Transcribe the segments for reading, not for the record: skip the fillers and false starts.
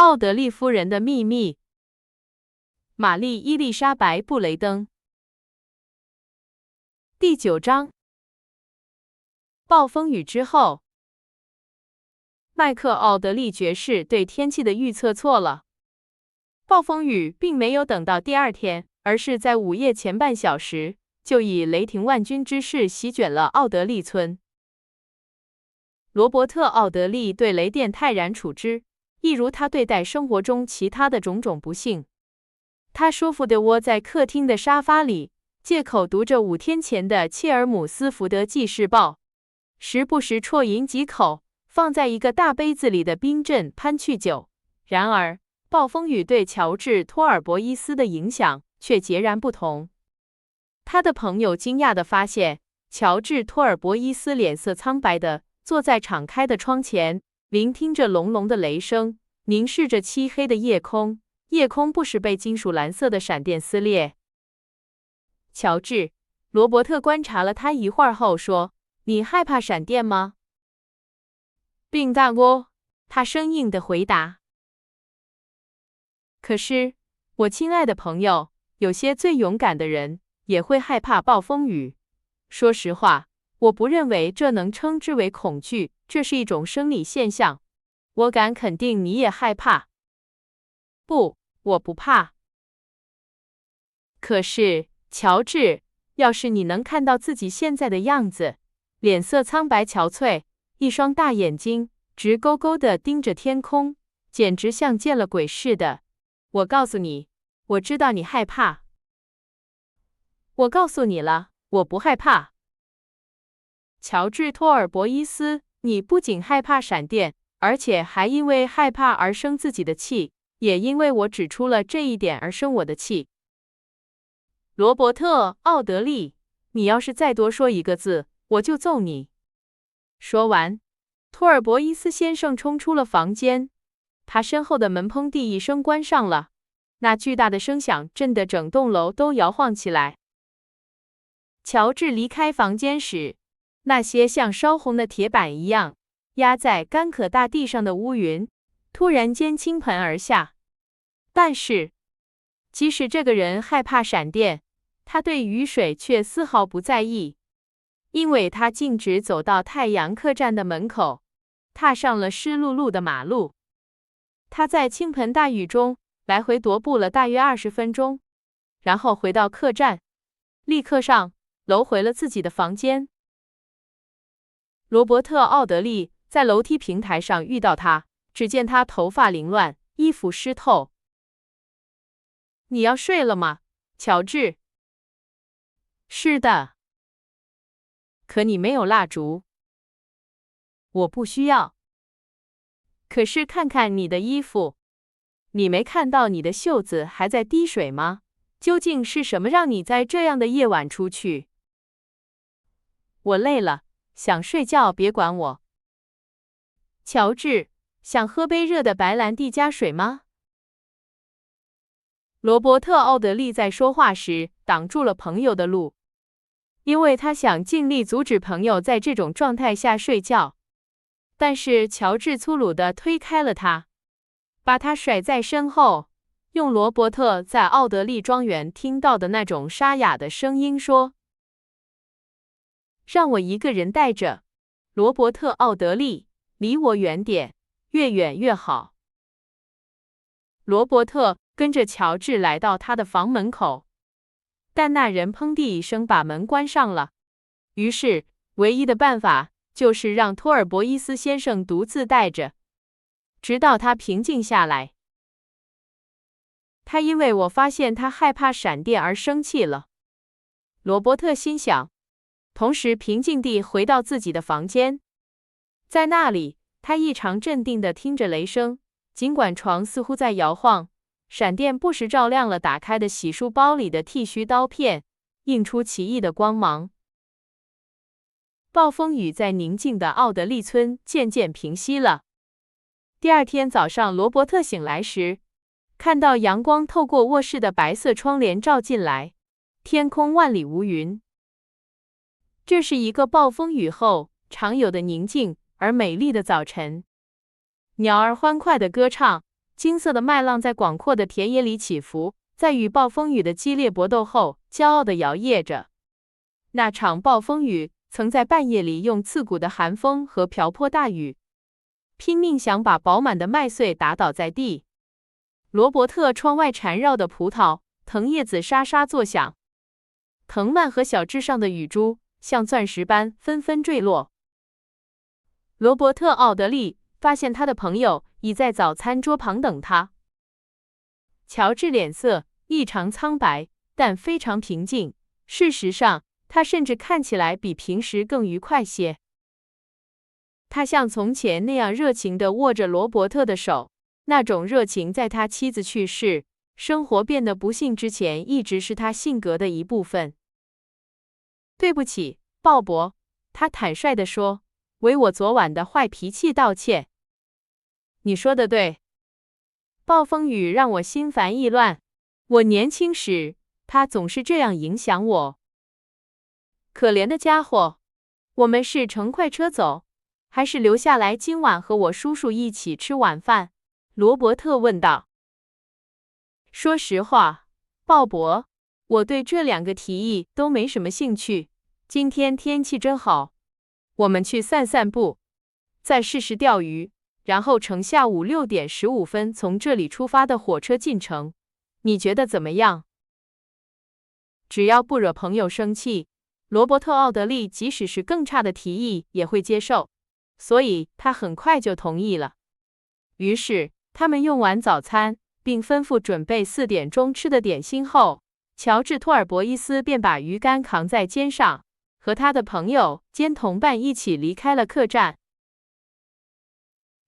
奥德利夫人的秘密。玛丽伊丽莎白·布雷登。第9章。暴风雨之后，麦克奥德利爵士对天气的预测错了。暴风雨并没有等到第2天，而是在午夜前半小时，就以雷霆万钧之势席卷了奥德利村。罗伯特·奥德利对雷电泰然处之，一如他对待生活中其他的种种不幸。他舒服地窝在客厅的沙发里，借口读着5天前的切尔姆斯福德纪事报，时不时啜饮几口放在一个大杯子里的冰镇潘趣酒。然而，暴风雨对乔治·托尔博伊斯的影响却截然不同。他的朋友惊讶地发现，乔治·托尔博伊斯脸色苍白地坐在敞开的窗前，聆听着隆隆的雷声，凝视着漆黑的夜空，夜空不时被金属蓝色的闪电撕裂。乔治，罗伯特观察了他一会儿后说：“你害怕闪电吗？”并大锅，他生硬地回答。可是，我亲爱的朋友，有些最勇敢的人也会害怕暴风雨。说实话，我不认为这能称之为恐惧，这是一种生理现象。我敢肯定你也害怕。不，我不怕。可是，乔治，要是你能看到自己现在的样子，脸色苍白憔悴，一双大眼睛直勾勾地盯着天空，简直像见了鬼似的。我告诉你，我知道你害怕。我告诉你了，我不害怕。乔治·托尔博伊斯，你不仅害怕闪电，而且还因为害怕而生自己的气，也因为我指出了这一点而生我的气。罗伯特·奥德利，你要是再多说一个字，我就揍你。说完，托尔博伊斯先生冲出了房间，他身后的门砰地一声关上了，那巨大的声响震得整栋楼都摇晃起来。乔治离开房间时，那些像烧红的铁板一样压在干渴大地上的乌云突然间倾盆而下。但是，即使这个人害怕闪电，他对雨水却丝毫不在意，因为他径直走到太阳客栈的门口，踏上了湿漉漉的马路。他在倾盆大雨中来回踱步了大约20分钟，然后回到客栈，立刻上楼回了自己的房间。罗伯特·奥德利在楼梯平台上遇到他，只见他头发凌乱，衣服湿透。你要睡了吗，乔治？是的。可你没有蜡烛。我不需要。可是看看你的衣服，你没看到你的袖子还在滴水吗？究竟是什么让你在这样的夜晚出去？我累了，想睡觉，别管我。乔治，想喝杯热的白兰地加水吗？罗伯特·奥德利在说话时挡住了朋友的路，因为他想尽力阻止朋友在这种状态下睡觉。但是乔治粗鲁地推开了他，把他甩在身后，用罗伯特在奥德利庄园听到的那种沙哑的声音说：“让我一个人带着，罗伯特·奥德利，离我远点，越远越好。”罗伯特跟着乔治来到他的房门口，但那人砰地一声把门关上了。于是，唯一的办法就是让托尔博伊斯先生独自带着，直到他平静下来。他因为我发现他害怕闪电而生气了，罗伯特心想，同时平静地回到自己的房间。在那里，他异常镇定地听着雷声，尽管床似乎在摇晃，闪电不时照亮了打开的洗漱包里的剃须刀片，映出奇异的光芒。暴风雨在宁静的奥德利村渐渐平息了。第2天早上，罗伯特醒来时，看到阳光透过卧室的白色窗帘照进来，天空万里无云。这是一个暴风雨后常有的宁静而美丽的早晨。鸟儿欢快地歌唱，金色的麦浪在广阔的田野里起伏，在与暴风雨的激烈搏斗后，骄傲地摇曳着。那场暴风雨曾在半夜里用刺骨的寒风和瓢泼大雨，拼命想把饱满的麦穗打倒在地。罗伯特窗外缠绕的葡萄藤叶子沙沙作响，藤蔓和小枝上的雨珠像钻石般纷纷坠落。罗伯特·奥德利发现他的朋友已在早餐桌旁等他。乔治脸色异常苍白，但非常平静。事实上，他甚至看起来比平时更愉快些。他像从前那样热情地握着罗伯特的手，那种热情在他妻子去世、生活变得不幸之前，一直是他性格的一部分。对不起，鲍勃，他坦率地说，为我昨晚的坏脾气道歉。你说的对。暴风雨让我心烦意乱。我年轻时，他总是这样影响我。可怜的家伙。我们是乘快车走，还是留下来今晚和我叔叔一起吃晚饭？罗伯特问道。说实话，鲍勃，我对这两个提议都没什么兴趣。今天天气真好，我们去散散步，再试试钓鱼，然后乘下午6点15分从这里出发的火车进城。你觉得怎么样？只要不惹朋友生气，罗伯特·奥德利即使是更差的提议也会接受，所以他很快就同意了。于是，他们用完早餐，并吩咐准备4点钟吃的点心后，乔治·托尔博伊斯便把鱼竿扛在肩上，和他的朋友兼同伴一起离开了客栈。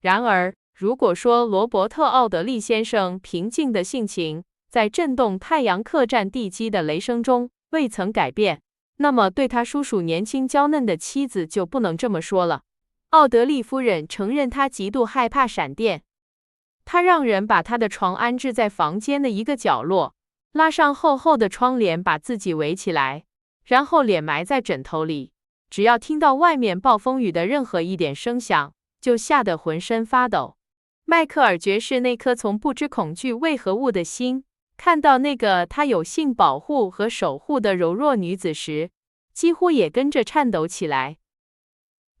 然而，如果说罗伯特·奥德利先生平静的性情在震动太阳客栈地基的雷声中未曾改变，那么对他叔叔年轻娇嫩的妻子就不能这么说了。奥德利夫人承认她极度害怕闪电，她让人把她的床安置在房间的一个角落，拉上厚厚的窗帘把自己围起来，然后脸埋在枕头里，只要听到外面暴风雨的任何一点声响，就吓得浑身发抖。迈克尔爵士那颗从不知恐惧为何物的心，看到那个他有幸保护和守护的柔弱女子时，几乎也跟着颤抖起来。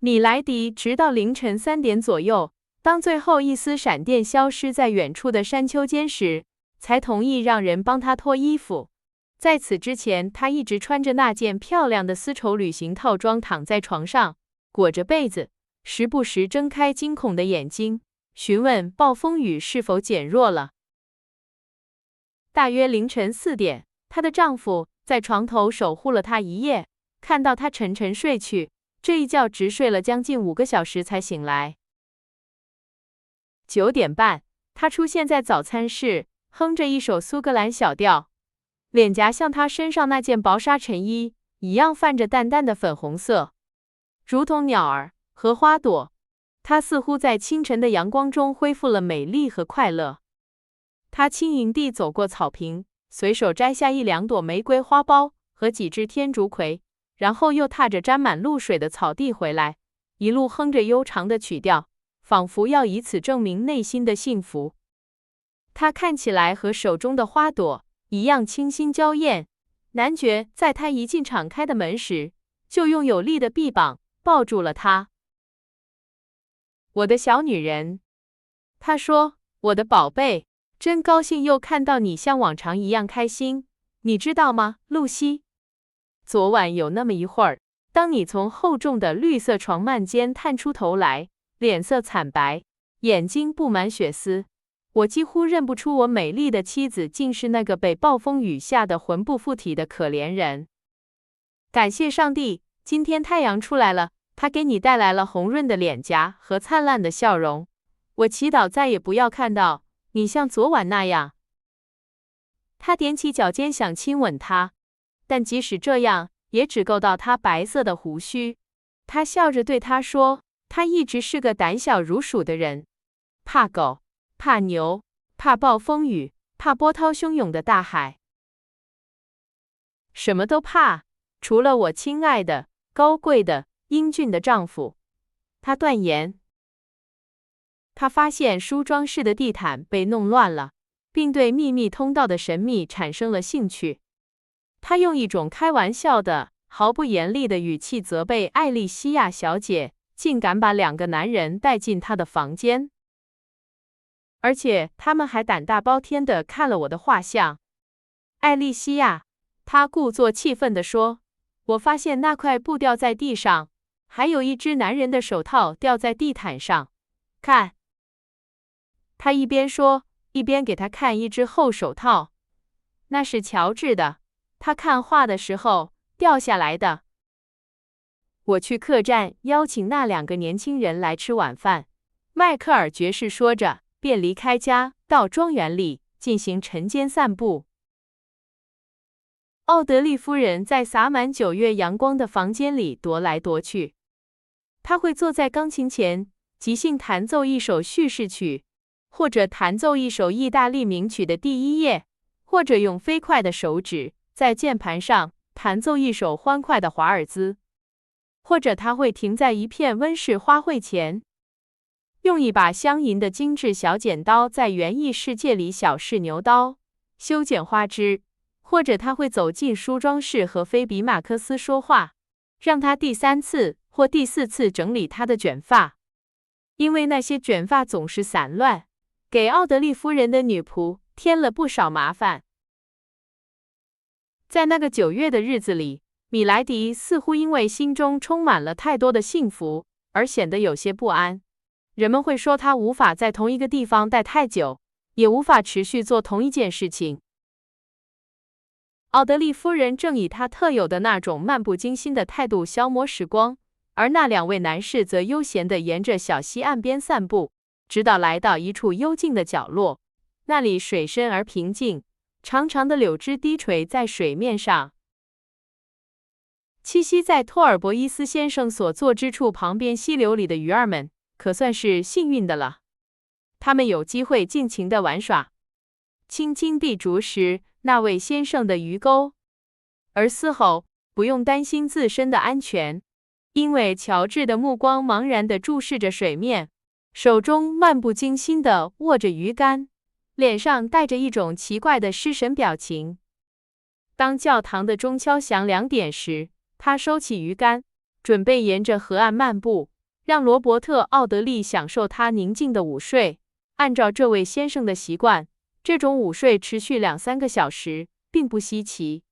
米莱迪直到凌晨3点左右，当最后一丝闪电消失在远处的山丘间时，才同意让人帮他脱衣服。在此之前，他一直穿着那件漂亮的丝绸旅行套装躺在床上，裹着被子，时不时睁开惊恐的眼睛，询问暴风雨是否减弱了。大约凌晨4点，她的丈夫在床头守护了她一夜，看到她沉沉睡去，这一觉直睡了将近5个小时才醒来。9点半，她出现在早餐室，哼着一首苏格兰小调，脸颊像她身上那件薄纱衬衣一样泛着淡淡的粉红色，如同鸟儿和花朵。她似乎在清晨的阳光中恢复了美丽和快乐。她轻盈地走过草坪，随手摘下1-2朵玫瑰花苞和几只天竺葵，然后又踏着沾满露水的草地回来，一路哼着悠长的曲调，仿佛要以此证明内心的幸福。她看起来和手中的花朵一样清新娇艳。男爵在她一进敞开的门时，就用有力的臂膀抱住了她。我的小女人，他说，我的宝贝，真高兴又看到你像往常一样开心。你知道吗，露西？昨晚有那么一会儿，当你从厚重的绿色床幔间探出头来，脸色惨白，眼睛布满血丝，我几乎认不出我美丽的妻子竟是那个被暴风雨吓得魂不附体的可怜人。感谢上帝，今天太阳出来了。他给你带来了红润的脸颊和灿烂的笑容。我祈祷再也不要看到你像昨晚那样。他踮起脚尖想亲吻她，但即使这样，也只够到她白色的胡须。他笑着对她说，他一直是个胆小如鼠的人，怕狗，怕牛，怕暴风雨，怕波涛汹涌的大海，什么都怕，除了我亲爱的、高贵的英俊的丈夫。他断言。他发现梳妆室的地毯被弄乱了，并对秘密通道的神秘产生了兴趣。他用一种开玩笑的、毫不严厉的语气责备艾莉西亚小姐，竟敢把2个男人带进她的房间，而且他们还胆大包天地看了我的画像。艾莉西亚，他故作气愤地说，我发现那块布掉在地上，还有一只男人的手套掉在地毯上。看。他一边说，一边给他看一只厚手套。那是乔治的，他看画的时候掉下来的。我去客栈邀请那2个年轻人来吃晚饭，迈克尔爵士说着，便离开家，到庄园里进行晨间散步。奥德利夫人在洒满9月阳光的房间里踱来踱去，她会坐在钢琴前，即兴弹奏一首叙事曲，或者弹奏一首意大利名曲的第1页，或者用飞快的手指在键盘上弹奏一首欢快的华尔兹，或者他会停在一片温室花卉前，用一把镶银的精致小剪刀在园艺世界里小试牛刀，修剪花枝，或者他会走进梳妆室和菲比马克思说话，让他第3次或第4次整理他的卷发，因为那些卷发总是散乱，给奥德利夫人的女仆添了不少麻烦。在那个9月的日子里，米莱迪似乎因为心中充满了太多的幸福而显得有些不安。人们会说他无法在同一个地方待太久，也无法持续做同一件事情。奥德利夫人正以她特有的那种漫不经心的态度消磨时光，而那2位男士则悠闲地沿着小溪岸边散步，直到来到一处幽静的角落，那里水深而平静，长长的柳枝低垂在水面上。栖息在托尔博伊斯先生所坐之处旁边溪流里的鱼儿们可算是幸运的了，他们有机会尽情地玩耍，轻轻地啄食那位先生的鱼钩，而丝毫不用担心自身的安全，因为乔治的目光茫然地注视着水面，手中漫不经心地握着鱼竿，脸上带着一种奇怪的失神表情。当教堂的钟敲响2点时，他收起鱼竿，准备沿着河岸漫步，让罗伯特·奥德利享受他宁静的午睡。按照这位先生的习惯，这种午睡持续2-3个小时，并不稀奇。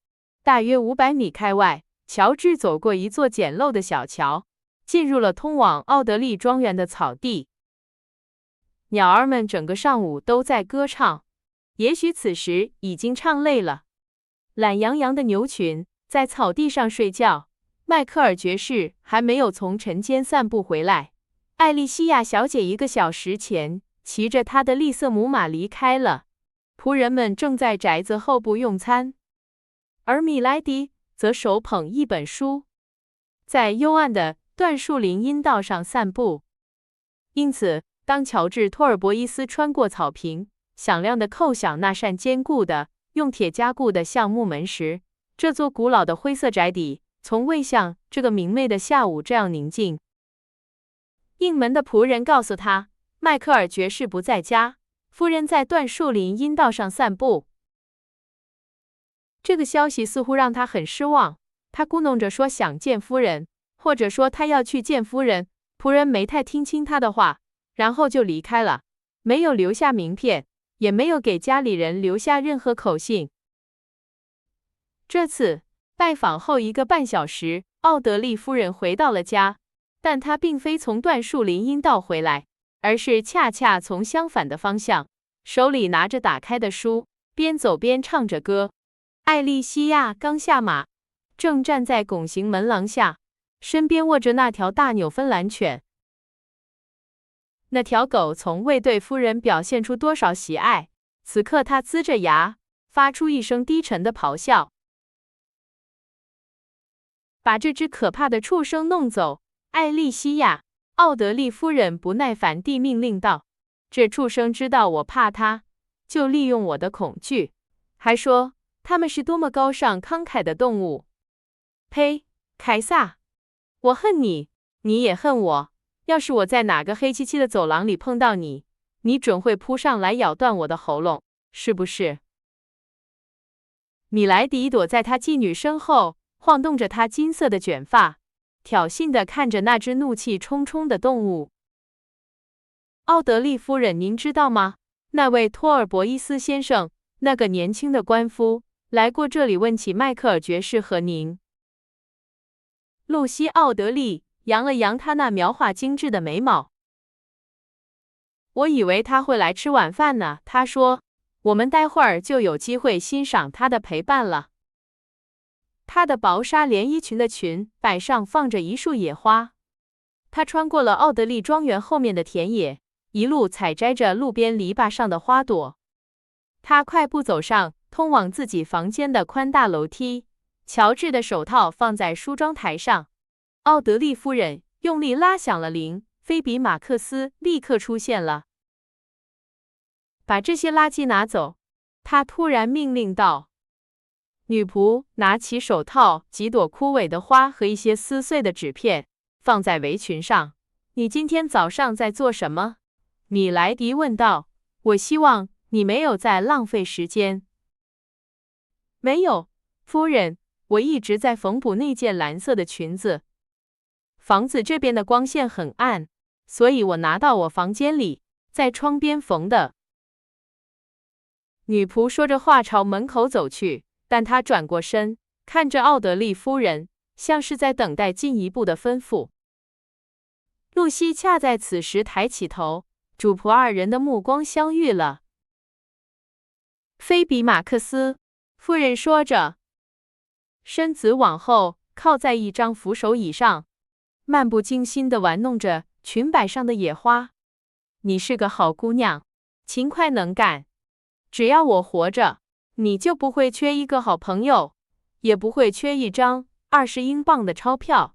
大约500米开外，乔治走过一座简陋的小桥，进入了通往奥德利庄园的草地。鸟儿们整个上午都在歌唱，也许此时已经唱累了。懒洋洋的牛群在草地上睡觉。迈克尔爵士还没有从晨间散步回来。艾莉西亚小姐1个小时前骑着她的栗色母马离开了。仆人们正在宅子后部用餐，而米莱迪则手捧一本书，在幽暗的椴树林荫道上散步。因此，当乔治·托尔博伊斯穿过草坪，响亮地叩响那扇坚固的、用铁加固的橡木门时，这座古老的灰色宅邸从未像这个明媚的下午这样宁静。应门的仆人告诉他，迈克尔爵士不在家，夫人在椴树林荫道上散步。这个消息似乎让他很失望，他咕哝着说想见夫人，或者说他要去见夫人。仆人没太听清他的话，然后就离开了，没有留下名片，也没有给家里人留下任何口信。这次拜访后1个半小时，奥德利夫人回到了家，但她并非从椴树林荫道回来，而是恰恰从相反的方向，手里拿着打开的书，边走边唱着歌。艾莉西亚刚下马，正站在拱形门廊下，身边握着那条大纽芬兰犬。那条狗从未对夫人表现出多少喜爱，此刻它呲着牙，发出一声低沉的咆哮。把这只可怕的畜生弄走！艾莉西亚，奥德利夫人不耐烦地命令道。这畜生知道我怕它，就利用我的恐惧，还说它们是多么高尚慷慨的动物。呸！凯撒，我恨你，你也恨我。要是我在哪个黑漆漆的走廊里碰到你，你准会扑上来咬断我的喉咙，是不是？米莱迪躲在他妓女身后，晃动着她金色的卷发，挑衅地看着那只怒气冲冲的动物。奥德利夫人，您知道吗？那位托尔博伊斯先生，那个年轻的官夫，来过这里问起迈克尔爵士和您。露西·奥德利扬了扬她那描画精致的眉毛。我以为他会来吃晚饭呢，他说，我们待会儿就有机会欣赏他的陪伴了。她的薄纱连衣裙的裙摆上放着一束野花。她穿过了奥德利庄园后面的田野，一路采摘着路边篱笆上的花朵。她快步走上通往自己房间的宽大楼梯，乔治的手套放在梳妆台上。奥德利夫人用力拉响了铃，菲比马克斯立刻出现了。把这些垃圾拿走，她突然命令道。女仆拿起手套、几朵枯萎的花和一些撕碎的纸片，放在围裙上。你今天早上在做什么？米莱迪问道。我希望你没有在浪费时间。没有，夫人，我一直在缝补那件蓝色的裙子。房子这边的光线很暗，所以我拿到我房间里，在窗边缝的。女仆说着话朝门口走去，但她转过身，看着奥德利夫人，像是在等待进一步的吩咐。露西恰在此时抬起头，主仆二人的目光相遇了。菲比马克斯，夫人说着，身子往后靠在一张扶手椅上，漫不经心地玩弄着裙摆上的野花。你是个好姑娘，勤快能干。只要我活着，你就不会缺一个好朋友，也不会缺一张20英镑的钞票。